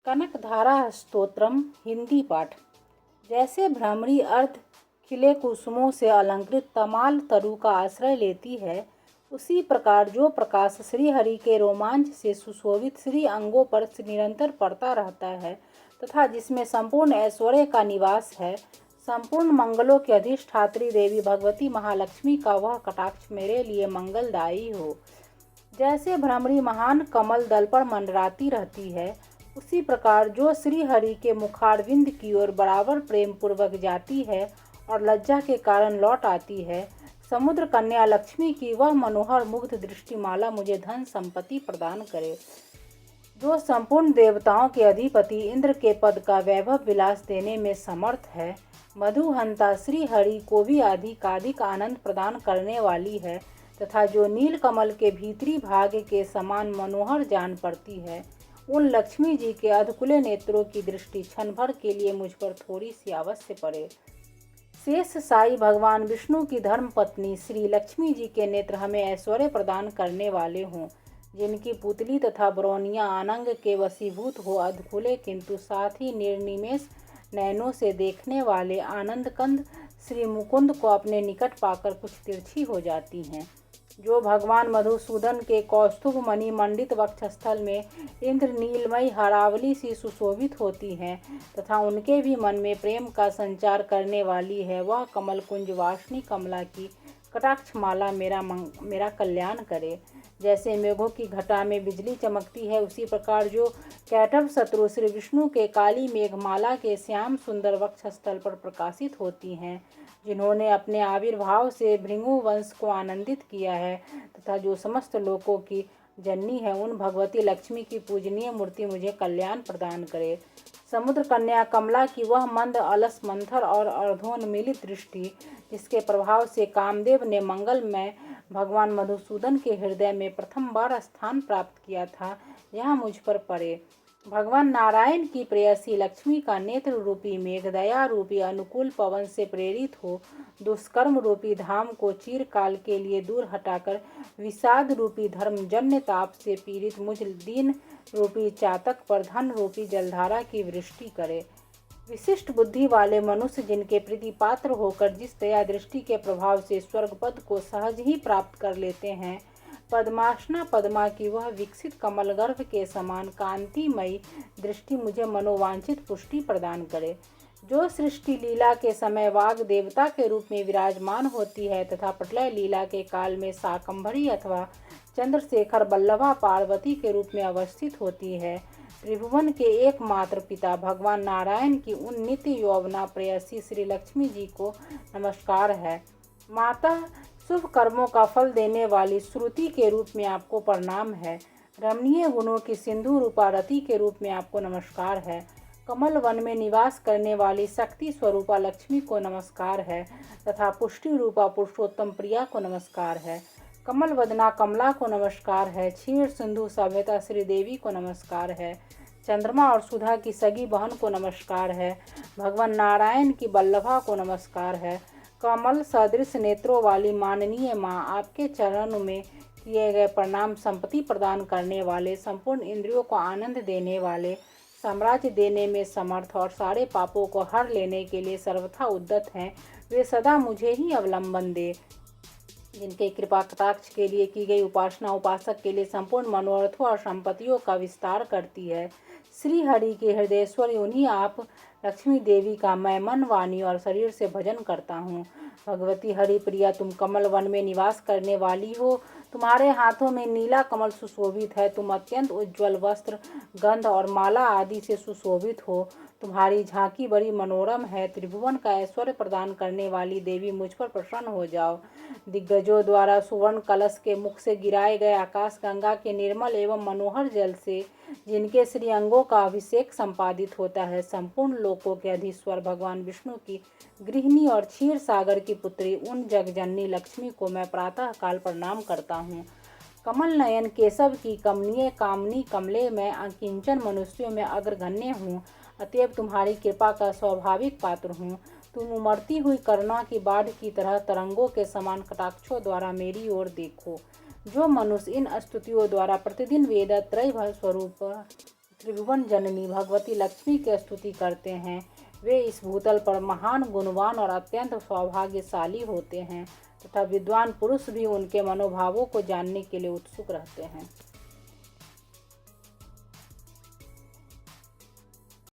कनकधारा स्तोत्रम हिंदी पाठ। जैसे भ्रमरी अर्ध खिले कुसुमों से अलंकृत तमाल तरु का आश्रय लेती है, उसी प्रकार जो प्रकाश श्रीहरि के रोमांच से सुशोभित श्री अंगों पर निरंतर पड़ता रहता है तथा जिसमें संपूर्ण ऐश्वर्य का निवास है, संपूर्ण मंगलों की अधिष्ठात्री देवी भगवती महालक्ष्मी का वह कटाक्ष मेरे लिए मंगलदायी हो। जैसे भ्रमरी महान कमल दल पर मंडराती रहती है, उसी प्रकार जो श्री हरि के मुखारविंद की ओर बराबर प्रेम पूर्वक जाती है और लज्जा के कारण लौट आती है, समुद्र कन्या लक्ष्मी की वह मनोहर मुग्ध दृष्टिमाला मुझे धन संपत्ति प्रदान करे। जो संपूर्ण देवताओं के अधिपति इंद्र के पद का वैभव विलास देने में समर्थ है, मधुहंता श्री हरि को भी अधिकाधिक आनंद प्रदान करने वाली है तथा जो नील कमल के भीतरी भाग के समान मनोहर जान पड़ती है, उन लक्ष्मी जी के अधकुले नेत्रों की दृष्टि क्षण भर के लिए मुझ पर थोड़ी सी अवश्य पड़े। शेष साई भगवान विष्णु की धर्म पत्नी श्री लक्ष्मी जी के नेत्र हमें ऐश्वर्य प्रदान करने वाले हों, जिनकी पुतली तथा बरौनियां आनंग के वशीभूत हो अधकुले किंतु साथ ही निर्निमेष नयनों से देखने वाले आनंद कंद श्री मुकुंद को अपने निकट पाकर कुछ तिरछी हो जाती हैं। जो भगवान मधुसूदन के कौस्तुभ मणि मंडित वक्षस्थल में इंद्र नीलमयी हरावली सी सुशोभित होती हैं तथा उनके भी मन में प्रेम का संचार करने वाली है, वह कमल कुंज वासनी कमला की कटाक्ष माला मेरा कल्याण करे। जैसे मेघों की घटा में बिजली चमकती है, उसी प्रकार जो कैटभ शत्रु श्री विष्णु के काली मेघमाला के श्याम सुंदर वक्षस्थल पर प्रकाशित होती हैं, जिन्होंने अपने आविर्भाव से भृगु वंश को आनंदित किया है तथा जो समस्त लोकों की जननी है, उन भगवती लक्ष्मी की पूजनीय मूर्ति मुझे कल्याण प्रदान करे। समुद्र कन्या कमला की वह मंद अलस मंथर और अर्धोन्मीलित दृष्टि, जिसके प्रभाव से कामदेव ने मंगलमय भगवान मधुसूदन के हृदय में प्रथम बार स्थान प्राप्त किया था, यह मुझ पर पड़े। भगवान नारायण की प्रेयसी लक्ष्मी का नेत्र रूपी मेघ दया रूपी अनुकूल पवन से प्रेरित हो दुष्कर्म रूपी धाम को चिरकाल के लिए दूर हटाकर विषाद रूपी धर्मजन्य ताप से पीड़ित मुझ दीन रूपी चातक पर धन रूपी जलधारा की वृष्टि करे। विशिष्ट बुद्धि वाले मनुष्य जिनके प्रीति पात्र होकर जिस दया दृष्टि के प्रभाव से स्वर्ग पद को सहज ही प्राप्त कर लेते हैं, पद्मासना पद्मा की वह विकसित कमल गर्भ के समान कांतिमयी दृष्टि मुझे मनोवांछित पुष्टि प्रदान करे। जो सृष्टि लीला के समय वाग देवता के रूप में विराजमान होती है तथा प्रलय लीला के काल में शाकंभरी अथवा चंद्रशेखर बल्लभा पार्वती के रूप में अवस्थित होती है, त्रिभुवन के एकमात्र पिता भगवान नारायण की उन नित्य यौवना प्रेयसी श्री लक्ष्मी जी को नमस्कार है। माता शुभ कर्मों का फल देने वाली श्रुति के रूप में आपको प्रणाम है। रमणीय गुणों की सिंधु रूपा रति के रूप में आपको नमस्कार है। कमल वन में निवास करने वाली शक्ति स्वरूपा लक्ष्मी को नमस्कार है तथा पुष्टि रूपा पुरुषोत्तम प्रिया को नमस्कार है। कमल वदना कमला को नमस्कार है। क्षीर सिंधु सभ्यता श्री देवी को नमस्कार है। चंद्रमा और सुधा की सगी बहन को नमस्कार है। भगवान नारायण की बल्लभा को नमस्कार है। कमल सदृश नेत्रों वाली माननीय माँ, आपके चरणों में किए गए प्रणाम संपत्ति प्रदान करने वाले, संपूर्ण इंद्रियों को आनंद देने वाले, साम्राज्य देने में समर्थ और सारे पापों को हर लेने के लिए सर्वथा उद्यत हैं, वे सदा मुझे ही अवलंबन दे। जिनके कृपा कटाक्ष के लिए की गई उपासना उपासक के लिए संपूर्ण मनोरथों और संपत्तियों का विस्तार करती है। श्री हरि के हृदयेश्वरी उन्हीं आप लक्ष्मी देवी का मैं मन वाणी और शरीर से भजन करता हूँ। भगवती हरि प्रिया, तुम कमल वन में निवास करने वाली हो। तुम्हारे हाथों में नीला कमल सुशोभित है। तुम अत्यंत उज्ज्वल वस्त्र, गंध और माला आदि से सुशोभित हो। तुम्हारी झांकी बड़ी मनोरम है। त्रिभुवन का ऐश्वर्य प्रदान करने वाली देवी, मुझ पर प्रसन्न हो जाओ। दिग्गजों द्वारा सुवर्ण कलश के मुख से गिराए गए आकाश गंगा के निर्मल एवं मनोहर जल से जिनके श्री अंगों का अभिषेक संपादित होता है, संपूर्ण लोकों के अधीश्वर भगवान विष्णु की गृहिणी और क्षीर सागर की पुत्री उन जगजननी लक्ष्मी को मैं प्रातः काल प्रणाम करता हूँ। कमल नयन केशव की कमनीय कामनी कमले में अकिंचन मनुष्यों में अग्रगण्य हूँ, अतएव तुम्हारी कृपा का स्वाभाविक पात्र हूँ। तुम उमड़ती हुई करुणा की बाढ़ की तरह तरंगों के समान कटाक्षों द्वारा मेरी ओर देखो। जो मनुष्य इन स्तुतियों द्वारा प्रतिदिन वेद त्रय स्वरूप त्रिभुवन जननी भगवती लक्ष्मी की स्तुति करते हैं। वे इस भूतल पर महान, गुणवान और अत्यंत सौभाग्यशाली होते हैं तथा विद्वान पुरुष भी उनके मनोभावों को जानने के लिए उत्सुक रहते हैं।